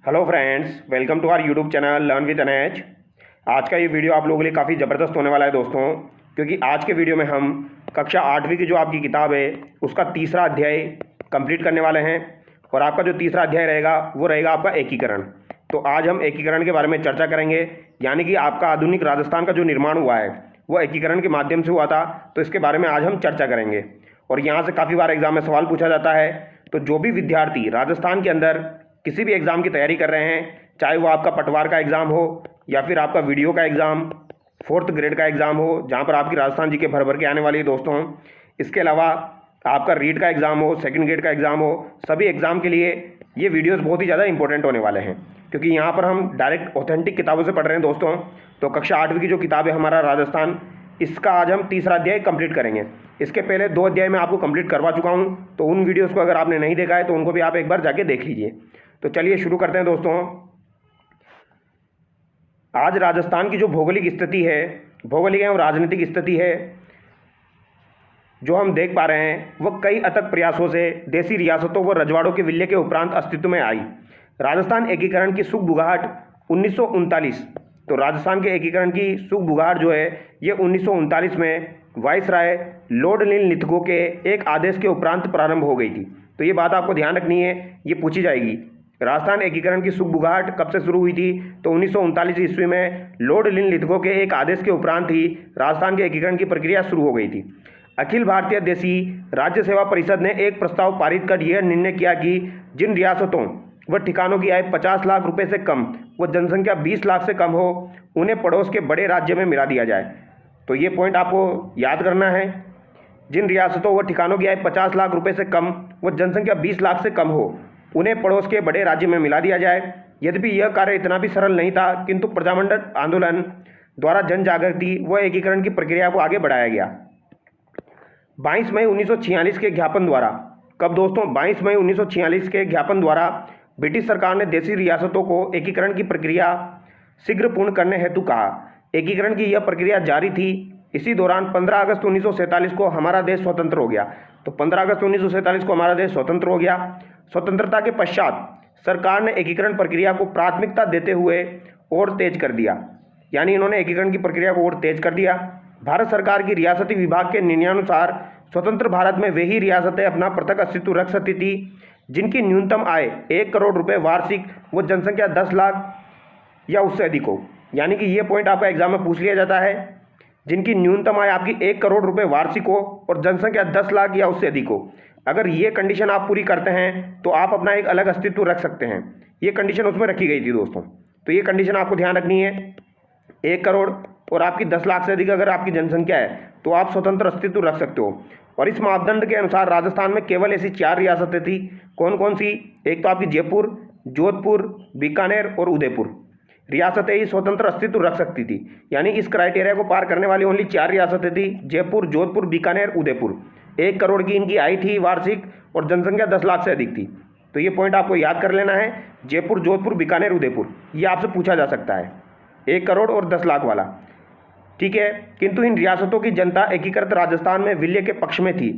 Hello friends, welcome to our YouTube channel learn with NH. आज का ये video आप लोगों के लिए काफ़ी ज़बरदस्त होने वाला है दोस्तों, क्योंकि आज के वीडियो में हम कक्षा 8वीं की जो आपकी किताब है उसका तीसरा अध्याय कंप्लीट करने वाले हैं। और आपका जो तीसरा अध्याय रहेगा वो रहेगा आपका एकीकरण। तो आज हम एकीकरण के बारे में चर्चा करेंगे, यानी कि आपका आधुनिक राजस्थान का जो निर्माण हुआ है वो एकीकरण के माध्यम से हुआ था। तो इसके बारे में आज हम चर्चा करेंगे। और यहाँ से काफ़ी बार एग्जाम में सवाल पूछा जाता है। तो जो भी विद्यार्थी राजस्थान के अंदर किसी भी एग्ज़ाम की तैयारी कर रहे हैं, चाहे वो आपका पटवार का एग्ज़ाम हो या फिर आपका वीडियो का एग्ज़ाम, 4th ग्रेड का एग्ज़ाम हो जहाँ पर आपकी राजस्थान जी के भर भर के आने वाली है दोस्तों, इसके अलावा आपका रीड का एग्ज़ाम हो, 2nd ग्रेड का एग्ज़ाम हो, सभी एग्ज़ाम के लिए ये वीडियोज़ बहुत ही ज़्यादा इंपॉर्टेंट होने वाले हैं, क्योंकि यहाँ पर हम डायरेक्ट ऑथेंटिक किताबों से पढ़ रहे हैं दोस्तों। तो कक्षा 8वीं की जो किताब है हमारा राजस्थान, इसका आज हम तीसरा अध्याय कंप्लीट करेंगे। इसके पहले 2 अध्याय मैं आपको कंप्लीट करवा चुका हूँ, तो उन वीडियोज़ को अगर आपने नहीं देखा है तो उनको भी आप एक बार जाके देख लीजिए। तो चलिए शुरू करते हैं दोस्तों। आज राजस्थान की जो भौगोलिक स्थिति है, भौगोलिक एवं राजनीतिक स्थिति है जो हम देख पा रहे हैं, वह कई अथक प्रयासों से देसी रियासतों व रजवाड़ों के विलय के उपरांत अस्तित्व में आई। राजस्थान एकीकरण की सुगबुगाहट 1939। तो राजस्थान के एकीकरण की सुगबुगाहट जो है ये 1939 में वाइसराय लॉर्ड लिथगो के एक आदेश के उपरांत प्रारंभ हो गई थी। तो ये बात आपको ध्यान रखनी है, ये पूछी जाएगी। राजस्थान एकीकरण की सुगबुगाहट कब से शुरू हुई थी? तो 1939 ईस्वी में लॉर्ड लिथगो के एक आदेश के उपरांत ही राजस्थान के एकीकरण की प्रक्रिया शुरू हो गई थी। अखिल भारतीय देसी राज्य सेवा परिषद ने एक प्रस्ताव पारित कर यह निर्णय किया कि जिन रियासतों व ठिकानों की आय 50 लाख रुपए से कम व जनसंख्या 20 लाख से कम हो, उन्हें पड़ोस के बड़े राज्य में मिला दिया जाए। तो ये पॉइंट आपको याद करना है। जिन रियासतों व ठिकानों की आय 50 लाख रुपए से कम व जनसंख्या 20 लाख से कम हो, उन्हें पड़ोस के बड़े राज्य में मिला दिया जाए। यद्यपि यह कार्य इतना भी सरल नहीं था, किंतु प्रजामंडल आंदोलन द्वारा जन जागृति व एकीकरण की प्रक्रिया को आगे बढ़ाया गया। 22 मई 1946 के ज्ञापन द्वारा, कब दोस्तों? 22 मई 1946 के ज्ञापन द्वारा ब्रिटिश सरकार ने देसी रियासतों को एकीकरण की प्रक्रिया शीघ्र पूर्ण करने हेतु कहा। एकीकरण की यह प्रक्रिया जारी थी। इसी दौरान 15 अगस्त 1947 को हमारा देश स्वतंत्र हो गया। तो 15 अगस्त 1947 को हमारा देश स्वतंत्र हो गया। स्वतंत्रता के पश्चात सरकार ने एकीकरण प्रक्रिया को प्राथमिकता देते हुए और तेज कर दिया, यानी इन्होंने एकीकरण की प्रक्रिया को और तेज कर दिया। भारत सरकार की रियासती विभाग के निर्णयानुसार स्वतंत्र भारत में वे ही रियासतें अपना पृथक अस्तित्व रख सकती थी जिनकी न्यूनतम आय 1 करोड़ रुपए वार्षिक व जनसंख्या 10 लाख या उससे अधिक हो। यानी कि ये पॉइंट आपका एग्जाम में पूछ लिया जाता है, जिनकी न्यूनतम आय आपकी 1 करोड़ रुपए वार्षिक हो और जनसंख्या 10 लाख या उससे अधिक हो। अगर ये कंडीशन आप पूरी करते हैं तो आप अपना एक अलग अस्तित्व रख सकते हैं। ये कंडीशन उसमें रखी गई थी दोस्तों। तो ये कंडीशन आपको ध्यान रखनी है। 1 करोड़ और आपकी 10 लाख से अधिक अगर आपकी जनसंख्या है तो आप स्वतंत्र अस्तित्व रख सकते हो। और इस मापदंड के अनुसार राजस्थान में केवल ऐसी 4 रियासतें थी। कौन कौन सी? एक तो आपकी जयपुर, जोधपुर, बीकानेर और उदयपुर रियासतें ही स्वतंत्र अस्तित्व रख सकती थी। यानी इस क्राइटेरिया को पार करने वाली ओनली 4 रियासतें थी, जयपुर, जोधपुर, बीकानेर, उदयपुर। 1 करोड़ की इनकी आय थी वार्षिक और जनसंख्या 10 लाख से अधिक थी। तो ये पॉइंट आपको याद कर लेना है। जयपुर, जोधपुर, बीकानेर, उदयपुर, ये आपसे पूछा जा सकता है, 1 करोड़ और 10 लाख वाला। ठीक है, किंतु इन रियासतों की जनता एकीकृत राजस्थान में विलय के पक्ष में थी।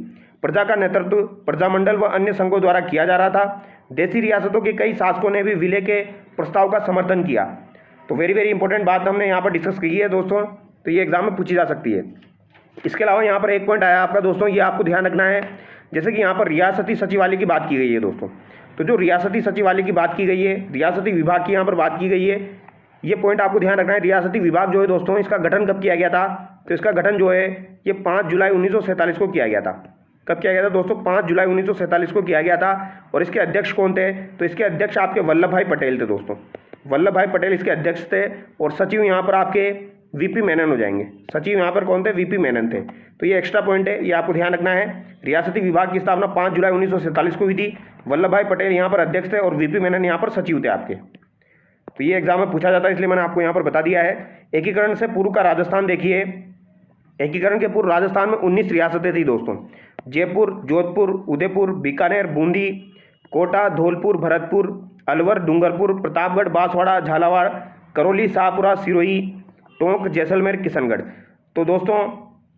प्रजा का नेतृत्व प्रजामंडल व अन्य संघों द्वारा किया जा रहा था। देसी रियासतों के कई शासकों ने भी विलय के प्रस्ताव का समर्थन किया। तो वेरी वेरी इंपॉर्टेंट बात हमने यहाँ पर डिस्कस की है दोस्तों, तो ये एग्जाम में पूछी जा सकती है। इसके अलावा यहाँ पर एक पॉइंट आया आपका दोस्तों, ये आपको ध्यान रखना है। जैसे कि यहाँ पर रियासती सचिवालय की बात की गई है दोस्तों। तो जो रियासती सचिवालय की बात की गई है, रियासती विभाग की यहाँ पर बात की गई है, ये पॉइंट आपको ध्यान रखना है। रियासती विभाग जो है दोस्तों, इसका गठन कब किया गया था? तो इसका गठन जो है ये 5 जुलाई 1947 को किया गया था। कब किया गया था दोस्तों? 5 जुलाई 1947 को किया गया था। और इसके अध्यक्ष कौन थे? तो इसके अध्यक्ष आपके वल्लभ भाई पटेल थे दोस्तों। वल्लभ भाई पटेल इसके अध्यक्ष थे। और सचिव यहाँ पर आपके वीपी मेनन हो जाएंगे। सचिव यहाँ पर कौन थे? वीपी मेनन थे। तो ये एक्स्ट्रा पॉइंट है, ये आपको ध्यान रखना है। रियासती विभाग की स्थापना 5 जुलाई 1947 को हुई थी। वल्लभ भाई पटेल यहाँ पर अध्यक्ष थे और वीपी मेनन यहाँ पर सचिव थे आपके। तो ये एग्जाम में पूछा जाता है, इसलिए मैंने आपको यहाँ पर बता दिया है। एकीकरण से पूर्व का राजस्थान देखिए। एकीकरण के पूर्व राजस्थान में 19 रियासतें थी दोस्तों। जयपुर, जोधपुर, उदयपुर, बीकानेर, बूंदी, कोटा, धौलपुर, भरतपुर, अलवर, डूंगरपुर, प्रतापगढ़, बांसवाड़ा, झालावाड़, करौली, शाहपुरा, सिरोही, टोंक, जैसलमेर, किशनगढ़। तो दोस्तों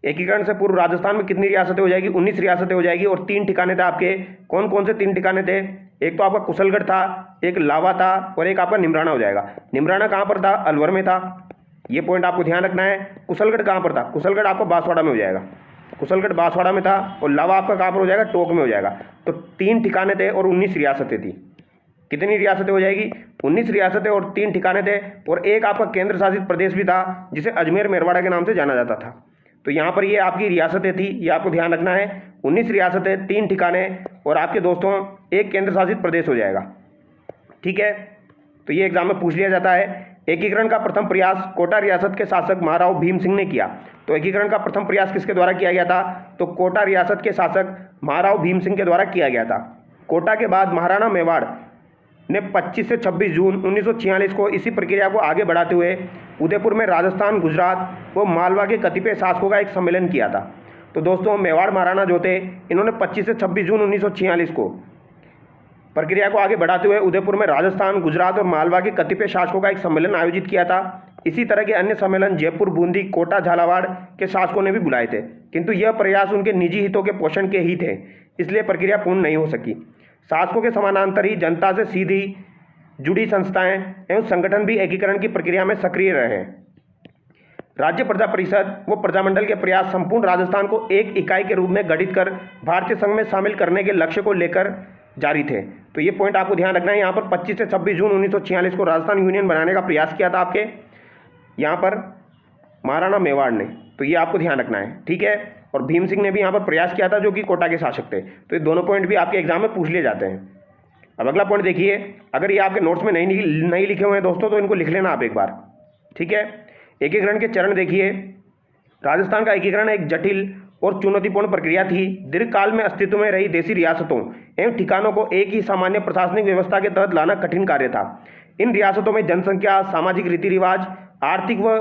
एकीकरण से पूर्व राजस्थान में कितनी रियासतें हो जाएगी? 19 रियासतें हो जाएगी। और 3 ठिकाने थे आपके। कौन कौन से 3 ठिकाने थे? एक तो आपका कुशलगढ़ था, एक लावा था और एक आपका निमराना हो जाएगा। निमराना कहाँ पर था? अलवर में था, ये पॉइंट आपको ध्यान रखना है। कुशलगढ़ कहाँ पर था? कुशलगढ़ आपका बांसवाड़ा में हो जाएगा, कुशलगढ़ बांसवाड़ा में था। और लावा आपका कहाँ पर हो जाएगा? टोंक में हो जाएगा। तो 3 ठिकाने थे और 19 रियासतें थी। कितनी रियासतें हो जाएगी? 19 रियासतें और 3 ठिकाने थे। और एक आपका केंद्र शासित प्रदेश भी था जिसे अजमेर मेरवाड़ा के नाम से जाना जाता था। तो यहाँ पर ये आपकी रियासतें थी, ये आपको ध्यान रखना है। 19 रियासतें, 3 ठिकाने और आपके दोस्तों एक केंद्र शासित प्रदेश हो जाएगा। ठीक है, तो ये एग्जाम में पूछ लिया जाता है। एकीकरण का प्रथम प्रयास कोटा रियासत के शासक महाराव भीम सिंह ने किया। तो एकीकरण का प्रथम प्रयास किसके द्वारा किया गया था? तो कोटा रियासत के शासक महाराव भीम सिंह के द्वारा किया गया था। कोटा के बाद महाराणा मेवाड़ ने 25 से 26 जून 1946 को इसी प्रक्रिया को आगे बढ़ाते हुए उदयपुर में राजस्थान, गुजरात व मालवा के कतिपय शासकों का एक सम्मेलन किया था। तो दोस्तों मेवाड़ महाराणा जो थे, इन्होंने 25 से 26 जून 1946 को प्रक्रिया को आगे बढ़ाते हुए उदयपुर में राजस्थान, गुजरात और मालवा के कतिपय शासकों का एक सम्मेलन आयोजित किया था। इसी तरह के अन्य सम्मेलन जयपुर, बूंदी, कोटा, झालावाड़ के शासकों ने भी बुलाए थे, किंतु यह प्रयास उनके निजी हितों के पोषण के ही थे, इसलिए प्रक्रिया पूर्ण नहीं हो सकी। शासकों के समानांतर ही जनता से सीधी जुड़ी संस्थाएं एवं संगठन भी एकीकरण की प्रक्रिया में सक्रिय रहे। राज्य प्रजा परिषद व प्रजामंडल के प्रयास संपूर्ण राजस्थान को एक इकाई के रूप में गठित कर भारतीय संघ में शामिल करने के लक्ष्य को लेकर जारी थे। तो ये पॉइंट आपको ध्यान रखना है। यहाँ पर 25 से 26 जून 1946 को राजस्थान यूनियन बनाने का प्रयास किया था आपके यहाँ पर महाराणा मेवाड़ ने, तो ये आपको ध्यान रखना है। ठीक है, और भीम सिंह ने भी यहाँ पर प्रयास किया था जो कि कोटा के शासक थे। तो ये दोनों पॉइंट भी आपके एग्जाम में पूछ लिए जाते हैं। अब अगला पॉइंट देखिए, अगर ये आपके नोट्स में नहीं लिखे हुए हैं दोस्तों तो इनको लिख लेना आप एक बार। ठीक है, एकीकरण के चरण देखिए। राजस्थान का एकीकरण एक जटिल और चुनौतीपूर्ण प्रक्रिया थी। दीर्घकाल में अस्तित्व में रही देशी रियासतों एवं ठिकानों को एक ही सामान्य प्रशासनिक व्यवस्था के तहत लाना कठिन कार्य था। इन रियासतों में जनसंख्या, सामाजिक रीति रिवाज, आर्थिक व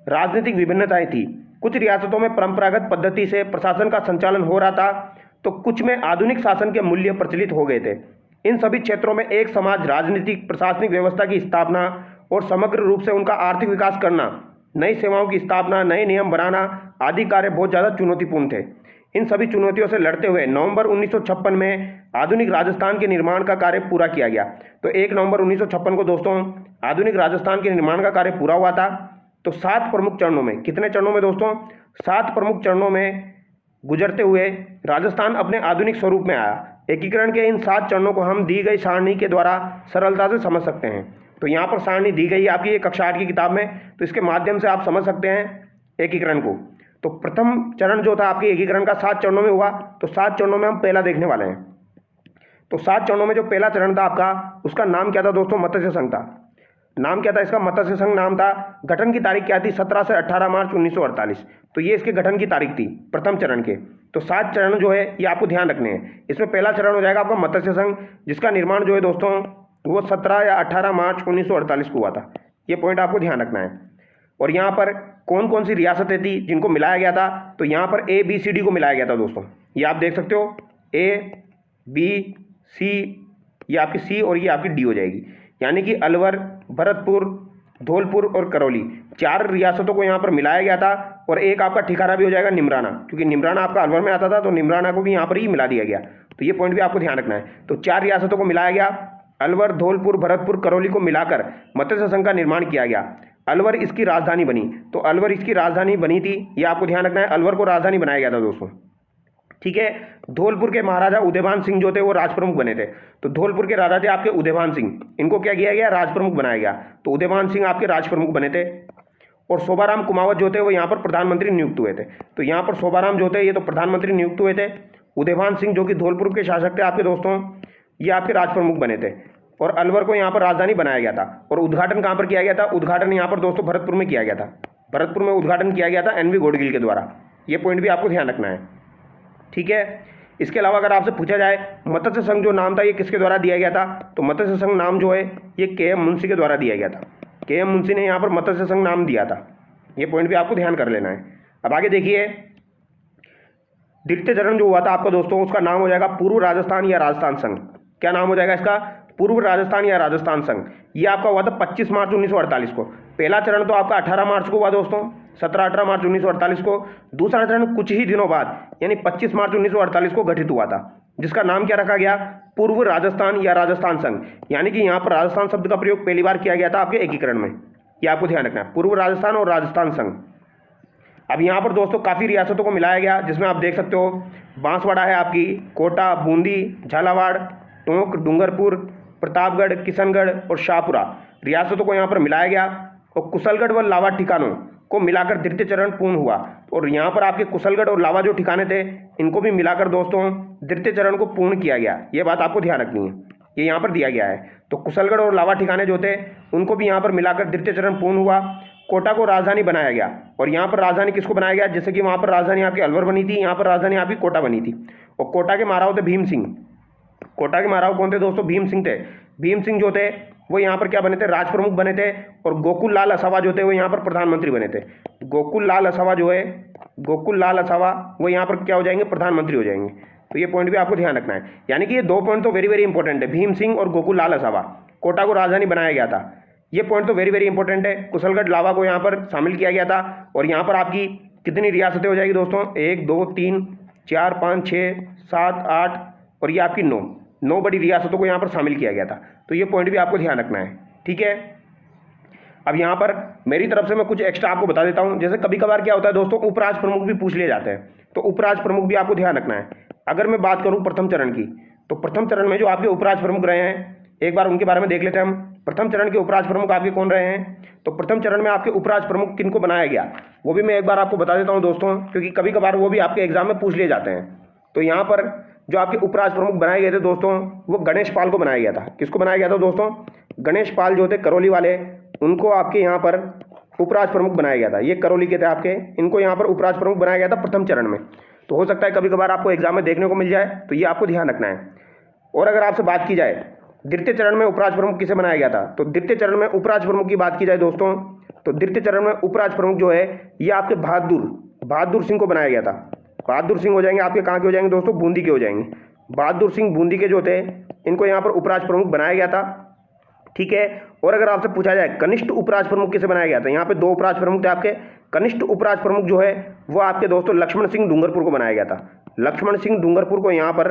राजनीतिक विभिन्नताएं थी। कुछ रियासतों में परंपरागत पद्धति से प्रशासन का संचालन हो रहा था तो कुछ में आधुनिक शासन के मूल्य प्रचलित हो गए थे। इन सभी क्षेत्रों में एक समाज, राजनीतिक, प्रशासनिक व्यवस्था की स्थापना और समग्र रूप से उनका आर्थिक विकास करना, नई सेवाओं की स्थापना, नए नियम बनाना आदि कार्य बहुत ज़्यादा चुनौतीपूर्ण थे। इन सभी चुनौतियों से लड़ते हुए नवंबर 1956 में आधुनिक राजस्थान के निर्माण का कार्य पूरा किया गया। तो 1 नवंबर 1956 को दोस्तों आधुनिक राजस्थान के निर्माण का कार्य पूरा हुआ था। तो 7 प्रमुख चरणों में, कितने चरणों में दोस्तों? 7 प्रमुख चरणों में गुजरते हुए राजस्थान अपने आधुनिक स्वरूप में आया। एकीकरण के इन 7 चरणों को हम दी गई सारणी के द्वारा सरलता से समझ सकते हैं। तो यहाँ पर सारणी दी गई है आपकी ये कक्षा 8 की किताब में, तो इसके माध्यम से आप समझ सकते हैं एकीकरण को। तो प्रथम चरण जो था आपके एकीकरण का 7 चरणों में हुआ। तो 7 चरणों में हम पहला देखने वाले हैं। तो 7 चरणों में जो पहला चरण था आपका, उसका नाम क्या था दोस्तों? मत्स्य संघ था। नाम क्या था इसका? मत्स्य संघ नाम था। गठन की तारीख क्या थी? 17 से 18 मार्च 1948। तो ये इसके गठन की तारीख थी प्रथम चरण के। तो 7 चरण जो है ये आपको ध्यान रखने हैं। इसमें पहला चरण हो जाएगा आपका मत्स्य संघ, जिसका निर्माण जो है दोस्तों वो 17 या 18 मार्च 1948 को हुआ था। ये पॉइंट आपको ध्यान रखना है। और यहाँ पर कौन कौन सी रियासतें थी जिनको मिलाया गया था? तो यहाँ पर ABCD को मिलाया गया था दोस्तों, ये आप देख सकते हो। ABC, ये आपकी C और ये आपकी D हो जाएगी। यानी कि अलवर, भरतपुर, धौलपुर और करौली, 4 रियासतों को यहाँ पर मिलाया गया था। और एक आपका ठिकाना भी हो जाएगा निमराना, क्योंकि निमराना आपका अलवर में आता था तो निमराना को भी यहाँ पर ही मिला दिया गया। तो ये पॉइंट भी आपको ध्यान रखना है। तो 4 रियासतों को मिलाया गया, अलवर, धौलपुर, भरतपुर, करौली को मिलाकर मत्स्य संघ का निर्माण किया गया। अलवर इसकी राजधानी बनी। तो अलवर इसकी राजधानी बनी थी, ये आपको ध्यान रखना है। अलवर को राजधानी बनाया गया था दोस्तों। ठीक है, धौलपुर के महाराजा उदयभान सिंह जो थे वो राजप्रमुख बने थे। तो धौलपुर के राजा थे आपके उदयभान सिंह, इनको क्या किया गया? राजप्रमुख बनाया गया। तो उदयभान सिंह आपके राजप्रमुख बने थे। और शोभाराम कुमावत जो थे वो यहाँ पर प्रधानमंत्री नियुक्त हुए थे। तो यहाँ पर शोभाराम जो थे ये तो प्रधानमंत्री नियुक्त हुए थे। उदयभान सिंह जो कि धौलपुर के शासक थे आपके दोस्तों, ये आपके राजप्रमुख बने थे। और अलवर को यहाँ पर राजधानी बनाया गया था। और उद्घाटन कहाँ पर किया गया था? उद्घाटन यहाँ पर दोस्तों भरतपुर में किया गया था। भरतपुर में उद्घाटन किया गया था NV गोडगिल के द्वारा। ये पॉइंट भी आपको ध्यान रखना है। ठीक है, इसके अलावा अगर आपसे पूछा जाए मत्स्य संघ जो नाम था ये किसके द्वारा दिया गया था? तो मत्स्य संघ नाम जो है ये KM मुंशी के द्वारा दिया गया था। KM मुंशी ने यहाँ पर मत्स्य संघ नाम दिया था। ये पॉइंट भी आपको ध्यान कर लेना है। अब आगे देखिए, द्वितीय चरण जो हुआ था आपका दोस्तों, उसका नाम हो जाएगा पूर्व राजस्थान या राजस्थान संघ। क्या नाम हो जाएगा इसका? पूर्व राजस्थान या राजस्थान संघ। ये आपका हुआ था 25 मार्च 1948 को। पहला चरण तो आपका 18 मार्च को हुआ दोस्तों, 17-18 मार्च 1948 को। दूसरा चरण कुछ ही दिनों बाद यानी 25 मार्च 1948 को गठित हुआ था। जिसका नाम क्या रखा गया, पूर्व राजस्थान या राजस्थान संघ। यानी कि यहाँ पर राजस्थान शब्द का प्रयोग पहली बार किया गया था आपके एकीकरण में, ये आपको ध्यान रखना है, पूर्व राजस्थान और राजस्थान संघ। अब यहाँ पर दोस्तों काफ़ी रियासतों को मिलाया गया, जिसमें आप देख सकते हो बांसवाड़ा है आपकी, कोटा, बूंदी, झालावाड़, टोंक, डूंगरपुर, प्रतापगढ़, किशनगढ़ और शाहपुरा रियासतों को यहाँ पर मिलाया गया। और कुशलगढ़ व लावा ठिकानों को मिलाकर द्वितीय चरण पूर्ण हुआ। और यहाँ पर आपके कुशलगढ़ और लावा जो ठिकाने थे, इनको भी मिलाकर दोस्तों द्वितीय चरण को पूर्ण किया गया। ये बात आपको ध्यान रखनी है, ये यहाँ पर दिया गया है। तो कुशलगढ़ और लावा ठिकाने जो थे, उनको भी यहाँ पर मिलाकर द्वितीय चरण पूर्ण हुआ। कोटा को राजधानी बनाया गया, और यहाँ पर राजधानी किसको बनाया गया, जैसे कि वहाँ पर राजधानी आपकी अलवर बनी थी, यहाँ पर राजधानी आपकी कोटा बनी थी। और कोटा के महाराव थे भीम सिंह। कोटा के महाराव कौन थे दोस्तों, भीम सिंह थे। भीम सिंह जो थे वो यहाँ पर क्या बने थे, राज प्रमुख बने थे। और गोकुल लाल असावा जो थे वो यहाँ पर प्रधानमंत्री बने थे। गोकुल लाल असावा जो है, गोकुल लाल असावा वो यहाँ पर क्या हो जाएंगे, प्रधानमंत्री हो जाएंगे। तो ये पॉइंट भी आपको ध्यान रखना है। यानी कि ये दो पॉइंट तो वेरी वेरी इंपॉर्टेंट है, भीम सिंह और गोकुल लाल असावा। कोटा को राजधानी बनाया गया था, ये पॉइंट तो वेरी वेरी इंपॉर्टेंट है। कुशलगढ़ लावा को यहाँ पर शामिल किया गया था। और यहाँ पर आपकी कितनी रियासतें हो जाएगी दोस्तों, 1 2 3 4 5 6 7 8 और ये आपकी 9 बड़ी रियासतों को यहाँ पर शामिल किया गया था। तो ये पॉइंट भी आपको ध्यान रखना है, ठीक है। अब यहाँ पर मेरी तरफ से मैं कुछ एक्स्ट्रा आपको बता देता हूँ। जैसे कभी कभार क्या होता है दोस्तों, उपराष्ट्र प्रमुख भी पूछ लिए जाते हैं, तो उपराष्ट्र प्रमुख भी आपको ध्यान रखना है। अगर मैं बात करूँ प्रथम चरण की, तो प्रथम चरण में जो आपके उपराष्ट्र प्रमुख रहे हैं, एक बार उनके बारे में देख लेते हैं हम। प्रथम चरण के उपराष्ट्र प्रमुख आपके कौन रहे हैं, तो प्रथम चरण में आपके उपराष्ट्र प्रमुख किनको बनाया गया, वो भी मैं एक बार आपको बता देता हूँ दोस्तों, क्योंकि कभी कभार वो भी आपके एग्जाम में पूछ लिए जाते हैं। तो यहाँ पर जो आपके उपराष्ट्र प्रमुख बनाए गए थे दोस्तों, वो गणेश पाल को बनाया गया था। किसको बनाया गया था दोस्तों, गणेश पाल जो थे करौली वाले, उनको आपके यहाँ पर उपराष्ट्र प्रमुख बनाया गया था। ये करौली के थे आपके, इनको यहाँ पर उपराष्ट्र प्रमुख बनाया गया था प्रथम चरण में। तो हो सकता है कभी कभार आपको एग्जाम में देखने को मिल जाए, तो ये आपको ध्यान रखना है। और अगर आपसे बात की जाए द्वितीय चरण में उपराष्ट्र प्रमुख किसे बनाया गया था, तो द्वितीय चरण में उपराष्ट्र प्रमुख की बात की जाए दोस्तों, तो द्वितीय चरण में उपराष्ट्र प्रमुख जो है ये आपके बहादुर सिंह को बनाया गया था। बहादुर सिंह हो जाएंगे आपके, कहाँ के हो जाएंगे दोस्तों, बूंदी के हो जाएंगे। बहादुर सिंह बूंदी के जो थे, इनको यहाँ पर उपराष्ट्र प्रमुख बनाया गया था, ठीक है। और अगर आपसे पूछा जाए कनिष्ठ उपराष्ट्र प्रमुख किसे बनाया गया था, यहाँ पे 2 उपराष्ट्र प्रमुख थे आपके। कनिष्ठ उपराष्ट्र प्रमुख जो है वो आपके दोस्तों लक्ष्मण सिंह डूंगरपुर को बनाया गया था। लक्ष्मण सिंह डूंगरपुर को यहाँ पर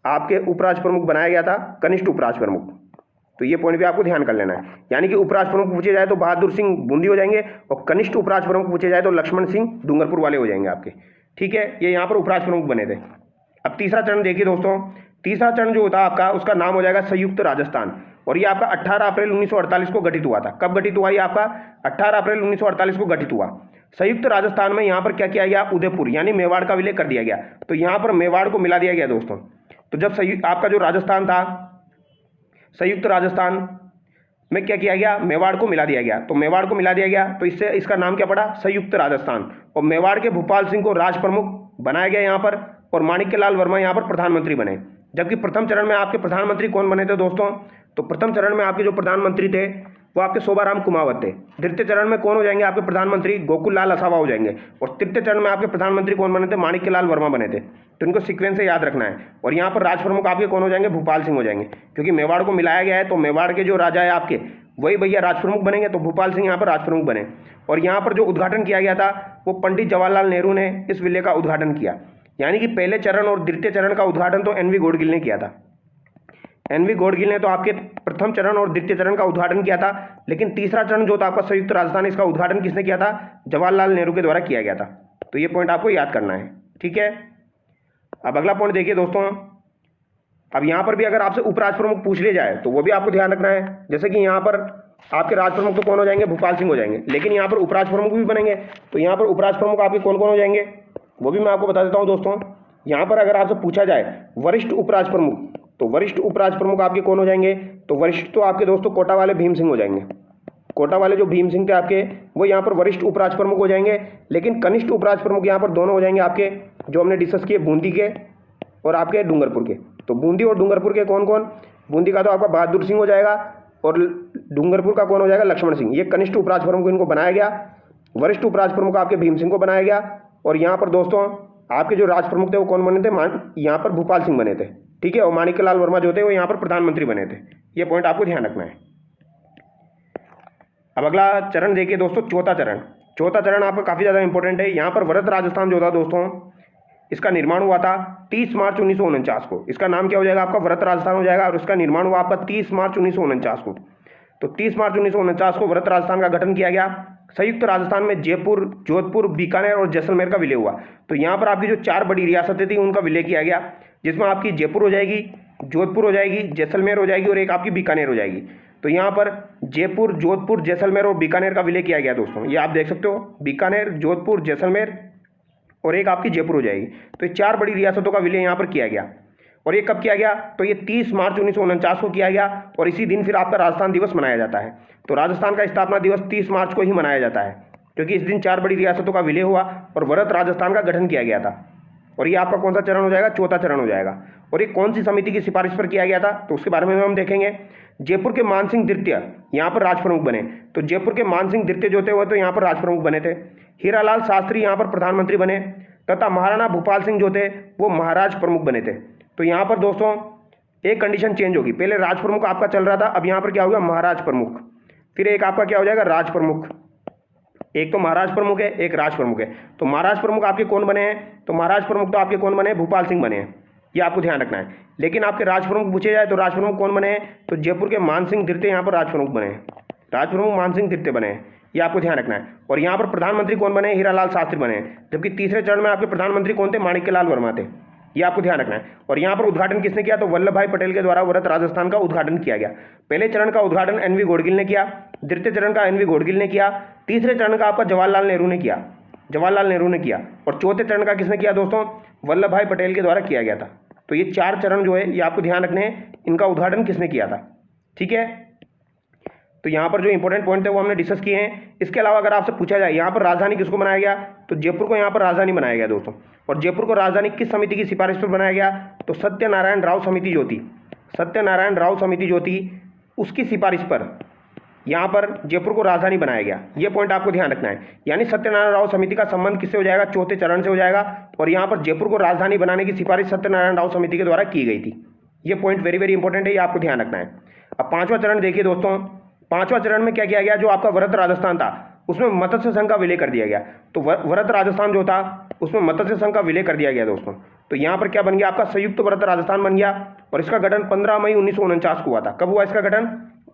आपके उपराष्ट्र प्रमुख बनाया गया था, कनिष्ठ उपराष्ट्र प्रमुख। तो ये पॉइंट भी आपको ध्यान कर लेना है। यानी कि उपराष्ट्र प्रमुख पूछे जाए तो बहादुर सिंह बूंदी हो जाएंगे, और कनिष्ठ उपराष्ट्र प्रमुख पूछे जाए तो लक्ष्मण सिंह डूंगरपुर वाले हो जाएंगे आपके, ठीक है। ये यहाँ पर उपराष्ट्र प्रमुख बने थे। अब तीसरा चरण देखिए दोस्तों, तीसरा चरण जो होता है आपका, उसका नाम हो जाएगा संयुक्त राजस्थान। और ये आपका 18 अप्रैल 1948 को गठित हुआ था। कब गठित हुआ ये आपका, 18 अप्रैल 1948 को गठित हुआ। संयुक्त राजस्थान में यहाँ पर क्या किया गया, उदयपुर यानी मेवाड़ का विलय कर दिया गया। तो यहाँ पर मेवाड़ को मिला दिया गया दोस्तों। तो जब आपका जो राजस्थान था, संयुक्त राजस्थान में क्या किया गया, मेवाड़ को मिला दिया गया। तो मेवाड़ को मिला दिया गया, तो इससे इसका नाम क्या पड़ा, संयुक्त राजस्थान। और मेवाड़ के भूपाल सिंह को राज प्रमुख बनाया गया यहाँ पर, और माणिक्यलाल वर्मा यहाँ पर प्रधानमंत्री बने। जबकि प्रथम चरण में आपके प्रधानमंत्री कौन बने थे दोस्तों, तो प्रथम चरण में आपके जो प्रधानमंत्री थे वो आपके शोभाराम कुमावत थे। द्वितीय चरण में कौन हो जाएंगे आपके प्रधानमंत्री, गोकुल लाल असावा हो जाएंगे। और तृतीय चरण में आपके प्रधानमंत्री कौन बने थे, माणिक्यलाल वर्मा बने थे। तो इनको सीक्वेंस से याद रखना है। और यहाँ पर राज प्रमुख आपके कौन हो जाएंगे, भूपाल सिंह हो जाएंगे, क्योंकि मेवाड़ को मिलाया गया है। तो मेवाड़ के जो राजा है आपके, वही भैया राज प्रमुख बनेंगे। तो भूपाल सिंह यहाँ पर राज प्रमुख बने। और यहाँ पर जो उद्घाटन किया गया था, वो पंडित जवाहरलाल नेहरू ने इस विलय का उद्घाटन किया। यानी कि पहले चरण और द्वितीय चरण का उद्घाटन तो एन वी गोडगिल ने किया था। एन वी गोडगिल ने तो आपके प्रथम चरण और द्वितीय चरण का उद्घाटन किया था, लेकिन तीसरा चरण जो था आपका संयुक्त राजस्थान, इसका उद्घाटन किसने किया था, जवाहरलाल नेहरू के द्वारा किया गया था। तो ये पॉइंट आपको याद करना है, ठीक है। अब अगला पॉइंट देखिए दोस्तों। अब यहाँ पर भी अगर आपसे उपराष्ट्र प्रमुख पूछ लिया जाए तो वो भी आपको ध्यान रखना है। जैसे कि यहाँ पर आपके राज प्रमुख तो कौन हो जाएंगे, भूपाल सिंह हो जाएंगे, लेकिन यहाँ पर उपराष्ट्र प्रमुख भी बनेंगे। तो यहाँ पर उपराष्ट्र प्रमुख आपके कौन कौन हो जाएंगे, वो भी मैं आपको बता देता हूँ दोस्तों। यहाँ पर अगर आपसे पूछा जाए वरिष्ठ उपराष्ट्र प्रमुख, तो वरिष्ठ उपराष्ट्र प्रमुख आपके कौन हो जाएंगे, तो वरिष्ठ तो आपके दोस्तों कोटा वाले भीम सिंह हो जाएंगे। कोटा वाले जो भीम सिंह थे आपके, वो यहाँ पर वरिष्ठ उपराष्ट्र प्रमुख हो जाएंगे। लेकिन कनिष्ठ उपराष्ट्र प्रमुख यहाँ पर दोनों हो जाएंगे आपके, जो हमने डिस्कस किए, बूंदी के और आपके डूंगरपुर के। तो बूंदी और डूंगरपुर के कौन कौन, बूंदी का तो आपका बहादुर सिंह हो जाएगा, और डूंगरपुर का कौन हो जाएगा, लक्ष्मण सिंह। ये कनिष्ठ उपराष्ट्र प्रमुख इनको बनाया गया। वरिष्ठ उपराष्ट्र प्रमुख आपके भीम सिंह को बनाया गया। और यहाँ पर दोस्तों आपके जो राज प्रमुख थे वो कौन बने थे, यहाँ पर भूपाल सिंह बने थे, ठीक है। और माणिक्यलाल वर्मा जो थे वो यहाँ पर प्रधानमंत्री बने थे। ये पॉइंट आपको ध्यान रखना है। अब अगला चरण देखिए दोस्तों, चौथा चरण। चौथा चरण आपका काफ़ी ज़्यादा इंपॉर्टेंट है। यहाँ पर वृहत राजस्थान जो था दोस्तों, इसका निर्माण हुआ था 30 मार्च 1949 को। इसका नाम क्या हो जाएगा आपका, व्रत राजस्थान हो जाएगा। और इसका निर्माण हुआ आपका 30 मार्च 1949 को। तो 30 मार्च 1949 को व्रत राजस्थान का गठन किया गया। संयुक्त राजस्थान में जयपुर, जोधपुर, बीकानेर और जैसलमेर का विलय हुआ। तो यहाँ पर आपकी जो 4 बड़ी रियासतें थी उनका विलय किया गया, जिसमें आपकी जयपुर हो जाएगी, जोधपुर हो जाएगी, जैसलमेर हो जाएगी और एक आपकी बीकानेर हो जाएगी। तो यहाँ पर जयपुर, जोधपुर, जैसलमेर और बीकानेर का विलय किया गया दोस्तों। ये आप देख सकते हो, बीकानेर, जोधपुर, जैसलमेर और एक आपकी जयपुर हो जाएगी। तो ये 4 बड़ी रियासतों का विलय यहाँ पर किया गया। और ये कब किया गया, तो ये 30 मार्च 1949 को किया गया। और इसी दिन फिर आपका राजस्थान दिवस मनाया जाता है। तो राजस्थान का स्थापना दिवस 30 मार्च को ही मनाया जाता है, क्योंकि इस दिन 4 बड़ी रियासतों का विलय हुआ और व्रत राजस्थान का गठन किया गया था। और ये आपका कौन सा चरण हो जाएगा, चौथा चरण हो जाएगा। और ये कौन सी समिति की सिफारिश पर किया गया था, तो उसके बारे में हम देखेंगे। जयपुर के मानसिंह द्वितीय यहाँ पर राज प्रमुख बने। तो जयपुर के मानसिंह द्वितीय जो थे वो तो यहाँ पर राज प्रमुख बने थे। हीरालाल शास्त्री यहाँ पर प्रधानमंत्री बने तथा महाराणा भूपाल सिंह जो थे वो महाराज प्रमुख बने थे। तो यहाँ पर दोस्तों एक कंडीशन चेंज होगी, पहले राज प्रमुख आपका चल रहा था, अब यहाँ पर क्या होगा, महाराज प्रमुख। फिर एक आपका क्या हो जाएगा, राज प्रमुख। एक तो महाराज प्रमुख है, एक राज प्रमुख है। तो महाराज प्रमुख आपके कौन बने हैं, तो महाराज प्रमुख तो आपके कौन बने हैं, भूपाल सिंह बने हैं। ये आपको ध्यान रखना है। लेकिन आपके राज प्रमुख पूछे जाए तो राज प्रमुख कौन बने हैं, तो जयपुर के मानसिंह द्वितीय यहाँ पर राज प्रमुख बने हैं। राज प्रमुख मानसिंह द्वितीय बने हैं, ये आपको ध्यान रखना है। और यहाँ पर प्रधानमंत्री कौन बने हैं, हीरालाल शास्त्री बने हैं। जबकि तीसरे चरण में आपके प्रधानमंत्री कौन थे, माणिक्यलाल वर्मा थे। ये आपको ध्यान रखना है। और यहाँ पर उद्घाटन किसने किया, तो वल्लभ भाई पटेल के द्वारा व्रत राजस्थान का उद्घाटन किया गया। पहले चरण का उद्घाटन एनवी गोडगिल ने किया, द्वितीय चरण का एनवी गोडगिल ने किया, तीसरे चरण का आपका जवाहरलाल नेहरू ने किया, जवाहरलाल नेहरू ने किया। और चौथे चरण का किसने किया दोस्तों, वल्लभ भाई पटेल के द्वारा किया गया था। तो ये 4 चरण जो है ये आपको ध्यान रखने हैं, इनका उद्घाटन किसने किया था। ठीक है, तो यहाँ पर जो इंपॉर्टेंट पॉइंट है वो हमने डिस्कस किए हैं। इसके अलावा अगर आपसे पूछा जाए यहाँ पर राजधानी किसको बनाया गया, तो जयपुर को यहाँ पर राजधानी बनाया गया दोस्तों। और जयपुर को राजधानी किस समिति की सिफारिश पर बनाया गया, तो सत्यनारायण राव समिति जो थी, सत्यनारायण राव समिति जो थी उसकी सिफारिश पर यहाँ पर जयपुर को राजधानी बनाया गया। ये पॉइंट आपको ध्यान रखना है। यानी सत्यनारायण राव समिति का संबंध किससे हो जाएगा, चौथे चरण से हो जाएगा। और यहाँ पर जयपुर को राजधानी बनाने की सिफारिश सत्यनारायण राव समिति के द्वारा की गई थी। ये पॉइंट वेरी वेरी इंपॉर्टेंट है, ये आपको ध्यान रखना है। अब 5वां चरण देखिए दोस्तों, 5वां चरण में क्या किया गया, जो आपका व्रत राजस्थान था उसमें मत्स्य संघ का विलय कर दिया गया। तो व्रत राजस्थान जो था उसमें मत्स्य संघ का विलय कर दिया गया दोस्तों। तो यहाँ पर क्या बन गया, आपका संयुक्त व्रत राजस्थान बन गया। और इसका गठन 15 मई 1949 को हुआ था। कब हुआ इसका गठन,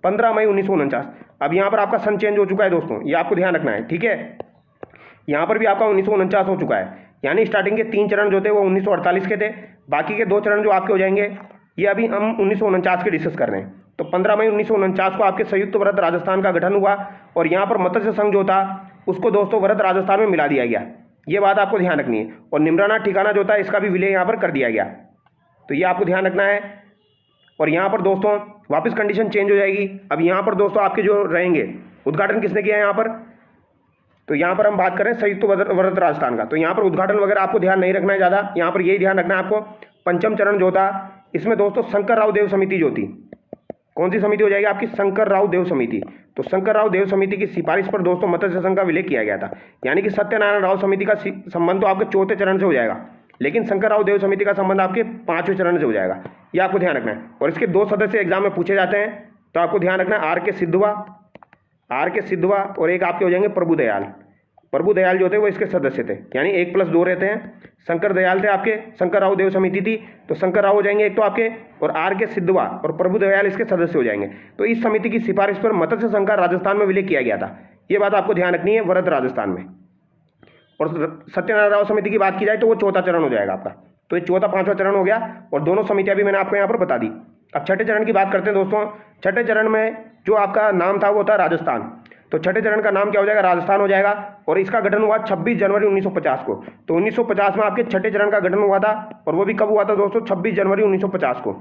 15 मई 1949। अब यहाँ पर आपका सन चेंज हो चुका है दोस्तों, ये आपको ध्यान रखना है। ठीक है, यहाँ पर भी आपका 1949 हो चुका है। यानी स्टार्टिंग के 3 चरण जो थे वो 1948 के थे, बाकी के 2 चरण जो आपके हो जाएंगे ये अभी हम 1949 के डिस्कस कर रहे हैं। तो 15 मई 1949 को आपके संयुक्त व्रत राजस्थान का गठन हुआ। और यहाँ पर मत्स्य संघ जो था उसको दोस्तों व्रत राजस्थान में मिला दिया गया। ये बात आपको ध्यान रखनी है। और निमराना ठिकाना जो था इसका भी विलय यहाँ पर कर दिया गया। तो ये आपको ध्यान रखना है। और यहाँ पर दोस्तों वापस कंडीशन चेंज हो जाएगी। अब यहाँ पर दोस्तों आपके जो रहेंगे, उद्घाटन किसने किया है यहाँ पर, तो यहाँ पर हम बात करें संयुक्त व्रत राजस्थान का। तो यहाँ पर उद्घाटन वगैरह आपको ध्यान नहीं रखना है ज़्यादा, यहाँ पर यही ध्यान रखना है आपको। 5वां चरण जो था इसमें दोस्तों शंकर राव देव समिति जो थी, कौन सी समिति हो जाएगी आपकी, शंकर राव देव समिति। तो शंकर राव देव समिति की सिफारिश पर दोस्तों मत्स्य संघ का विलय किया गया था। यानी कि सत्यनारायण राव समिति का संबंध तो आपके 4थे चरण से हो जाएगा, लेकिन शंकर राव देव समिति का संबंध आपके 5वें चरण से हो जाएगा। ये आपको ध्यान रखना है। और इसके 2 सदस्य एग्जाम में पूछे जाते हैं, तो आपको ध्यान रखना है आर के सिद्धवा और एक आपके हो जाएंगे प्रभु दयाल जो थे वो इसके सदस्य थे। यानी 1+2 रहते हैं। शंकर दयाल थे आपके, शंकर राव देव समिति थी, तो शंकर राव हो जाएंगे एक तो आपके, और आर के सिद्धवा और प्रभु दयाल इसके सदस्य हो जाएंगे। तो इस समिति की सिफारिश पर मत्स्य संघ का राजस्थान में विलय किया गया था। ये बात आपको ध्यान रखनी है व्रत राजस्थान में। और सत्यनारायण राव समिति की बात की जाए तो वो 4था चरण हो जाएगा आपका। तो ये 4था 5वां चरण हो गया। और दोनों समितियां भी मैंने आपको यहाँ पर बता दी। अब 6ठे चरण की बात करते हैं दोस्तों। 6ठे चरण में जो आपका नाम था वो था राजस्थान। तो 6ठे चरण का नाम क्या हो जाएगा, राजस्थान हो जाएगा। और इसका गठन हुआ 26 जनवरी 1950 को। तो 1950 में आपके 6ठे चरण का गठन हुआ था। और वो भी कब हुआ था दोस्तों, 26 जनवरी 1950 को।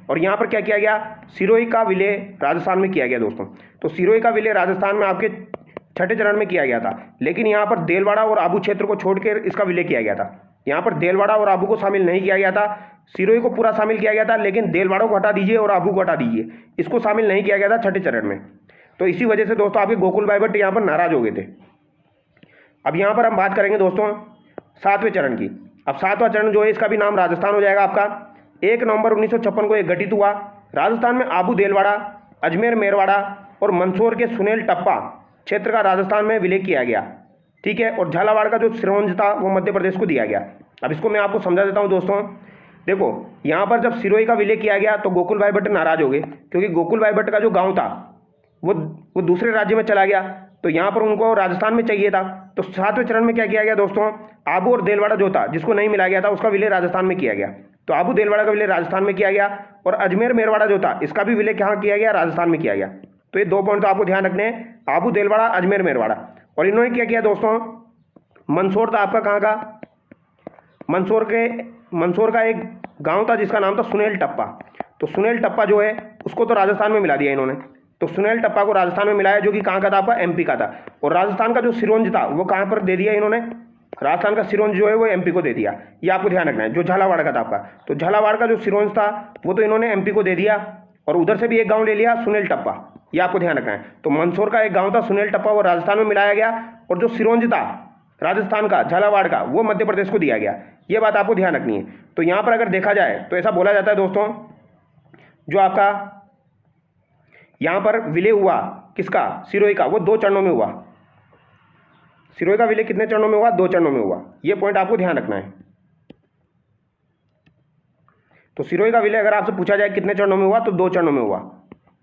और यहाँ पर क्या किया गया, सिरोही का विलय राजस्थान में किया गया दोस्तों। तो सिरोही का विलय राजस्थान में आपके 6ठे चरण में किया गया था। लेकिन यहाँ पर देलवाड़ा और आबू क्षेत्र को छोड़कर इसका विलय किया गया था। यहाँ पर देलवाड़ा और आबू को शामिल नहीं किया गया था। सिरोही को पूरा शामिल किया गया था, लेकिन देलवाड़ा को हटा दीजिए और आबू को हटा दीजिए, इसको शामिल नहीं किया गया था 6ठे चरण में। तो इसी वजह से दोस्तों आपके गोकुल भाई भट्ट यहाँ पर नाराज हो गए थे। अब यहाँ पर हम बात करेंगे दोस्तों 7वें चरण की। अब 7वां चरण जो है इसका भी नाम राजस्थान हो जाएगा आपका। 1 नवंबर 1956 को यह गठित हुआ। राजस्थान में आबू देलवाड़ा, अजमेर मेरवाड़ा और मंदसौर के सुनेल टप्पा क्षेत्र का राजस्थान में विलय किया गया। ठीक है। और झालावाड़ का जो सिरोंज था वो मध्य प्रदेश को दिया गया। अब इसको मैं आपको समझा देता हूँ दोस्तों। देखो, यहाँ पर जब सिरोही का विलय किया गया तो गोकुल भाई भट्ट नाराज हो गए, क्योंकि गोकुल भाई भट्ट का जो गांव था वो दूसरे राज्य में चला गया, तो यहाँ पर उनको राजस्थान में चाहिए था। तो 7वें चरण में क्या किया गया दोस्तों, आबू और देलवाड़ा जो था, जिसको नहीं मिला गया था, उसका विलय राजस्थान में किया गया। तो आबू देलवाड़ा का विलय राजस्थान में किया गया, और अजमेर मेरवाड़ा जो था, इसका भी विलय कहाँ किया गया, राजस्थान में किया गया। तो ये 2 पॉइंट तो आपको ध्यान रखने हैं, आबू देलवाड़ा, अजमेर मेरवाड़ा। और इन्होंने क्या किया दोस्तों, मंदसौर था आपका कहाँ का, मंदसौर का एक गांव था जिसका नाम था सुनेल टप्पा। तो सुनेल टप्पा जो है उसको तो राजस्थान में मिला दिया इन्होंने। तो सुनेल टप्पा को राजस्थान में मिलाया, जो कि कहाँ का था आपका, एमपी का था। और राजस्थान का जो सिरोंज था वो कहाँ पर दे दिया इन्होंने, राजस्थान का सिरोंज जो है वो एमपी को दे दिया। ये आपको ध्यान रखना है। जो झालावाड़ का था आपका, तो झालावाड़ का जो सिरोंज था वो तो इन्होंने एमपी को दे दिया, और उधर से भी एक गाँव ले लिया सुनेल टप्पा। ये आपको ध्यान रखना है। तो मंदसौर का एक गाँव था सुनेल टप्पा, वो राजस्थान में मिलाया गया, और जो सिरोंज था राजस्थान का, झालावाड़ का, वो मध्य प्रदेश को दिया गया। ये बात आपको ध्यान रखनी है। तो यहाँ पर अगर देखा जाए तो ऐसा बोला जाता है दोस्तों, जो आपका यहाँ पर विलय हुआ किसका, सिरोही का, वो 2 चरणों में हुआ। सिरोही का विलय कितने चरणों में हुआ, 2 चरणों में हुआ। ये पॉइंट आपको ध्यान रखना है। तो सिरोही का विलय अगर आपसे पूछा जाए कितने चरणों में हुआ, तो 2 चरणों में हुआ।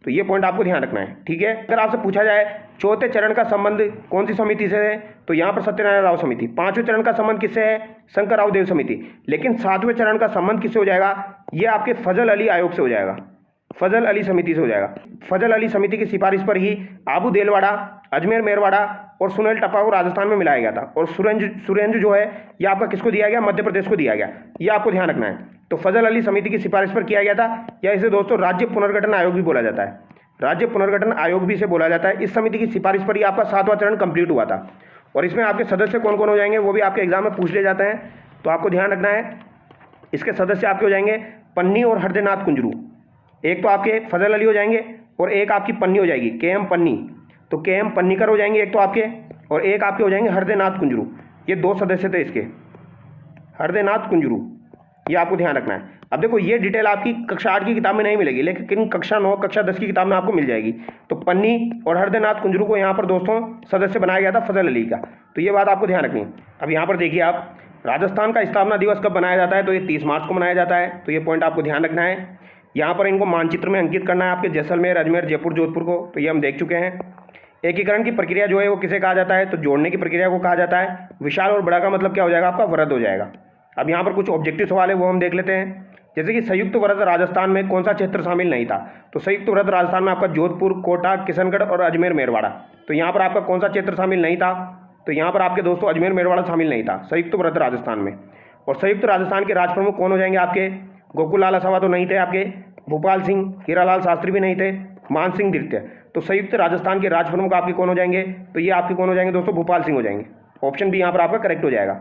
तो ये पॉइंट आपको ध्यान रखना है, ठीक है। अगर आपसे पूछा जाए 4थे चरण का संबंध कौन सी समिति से है, तो यहाँ पर सत्यनारायण राव समिति। 5वें चरण का संबंध किससे है, शंकर राव देव समिति। लेकिन 7वें चरण का संबंध किससे हो जाएगा, ये आपके फजल अली आयोग से हो जाएगा, फजल अली समिति से हो जाएगा। फजल अली समिति की सिफारिश पर ही आबू देलवाड़ा, अजमेर मेरवाड़ा और सुनेल टप्पा को राजस्थान में मिलाया गया था। और सुरेंज जो है ये आपका किसको दिया गया, मध्य प्रदेश को दिया गया। ये आपको ध्यान रखना है। तो फजल अली समिति की सिफारिश पर किया गया था, या इसे दोस्तों राज्य पुनर्गठन आयोग भी बोला जाता है, राज्य पुनर्गठन आयोग भी इसे बोला जाता है। इस समिति की सिफारिश पर ही आपका 7वां चरण कंप्लीट हुआ था। और इसमें आपके सदस्य कौन कौन हो जाएंगे, वो भी आपके एग्जाम में पूछ ले जाते हैं, तो आपको ध्यान रखना है। इसके सदस्य आपके हो जाएंगे पन्नी और हृदयनाथ कुंजरू। एक तो आपके फजल अली हो जाएंगे, और एक आपकी पन्नी हो जाएगी, KM पन्नी। तो KM पन्नीकर हो जाएंगे एक तो आपके, और एक आपके हो जाएंगे हृदयनाथ कुंजरू। ये 2 सदस्य थे इसके, हृदयनाथ कुंजरू। ये आपको ध्यान रखना है। अब देखो, ये डिटेल आपकी कक्षा 8 की किताब में नहीं मिलेगी, लेकिन कक्षा 9, कक्षा 10 की किताब में आपको मिल जाएगी। तो पन्नी और हृदयनाथ कुंजरू को यहाँ पर दोस्तों सदस्य बनाया गया था फजल अली का। तो ये बात आपको ध्यान रखनी है। अब यहाँ पर देखिए आप, राजस्थान का स्थापना दिवस कब मनाया जाता है, तो ये 30 मार्च को मनाया जाता है। तो ये पॉइंट आपको ध्यान रखना है। यहाँ पर इनको मानचित्र में अंकित करना है आपके, जैसलमेर, अजमेर, जयपुर, जोधपुर को। तो ये हम देख चुके हैं। एकीकरण की प्रक्रिया जो है वो किसे कहा जाता है, तो जोड़ने की प्रक्रिया को कहा जाता है। विशाल और बड़ा का मतलब क्या हो जाएगा आपका, वृहद हो जाएगा। अब यहाँ पर कुछ ऑब्जेक्टिव सवाल है, वो हम देख लेते हैं। जैसे कि संयुक्त वृहद राजस्थान में कौन सा क्षेत्र शामिल नहीं था, तो संयुक्त वृहद राजस्थान में आपका जोधपुर, कोटा, किशनगढ़ और अजमेर मेरवाड़ा। तो यहाँ पर आपका कौन सा क्षेत्र शामिल नहीं था, तो यहाँ पर आपके दोस्तों अजमेर मेरवाड़ा शामिल नहीं था संयुक्त वृहद राजस्थान में। और संयुक्त राजस्थान के राज प्रमुख कौन हो जाएंगे आपके, गोकुल लाल असावा तो नहीं थे आपके, भूपाल सिंह, हीरालाल शास्त्री भी नहीं थे, मान सिंह द्वितीय। तो संयुक्त राजस्थान के राज प्रमुख आपके कौन हो जाएंगे, तो ये आपके कौन हो जाएंगे दोस्तों, भूपाल सिंह हो जाएंगे। ऑप्शन बी यहाँ पर आपका करेक्ट हो जाएगा।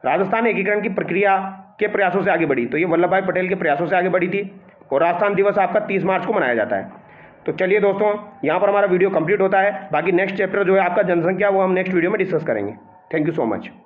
राजस्थान एकीकरण की प्रक्रिया के प्रयासों से आगे बढ़ी, तो ये वल्लभ भाई पटेल के प्रयासों से आगे बढ़ी थी। और राजस्थान दिवस आपका 30 मार्च को मनाया जाता है। तो चलिए दोस्तों, यहाँ पर हमारा वीडियो कंप्लीट होता है। बाकी नेक्स्ट चैप्टर जो है आपका जनसंख्या, वो हम नेक्स्ट वीडियो में डिस्कस करेंगे। Thank you so much.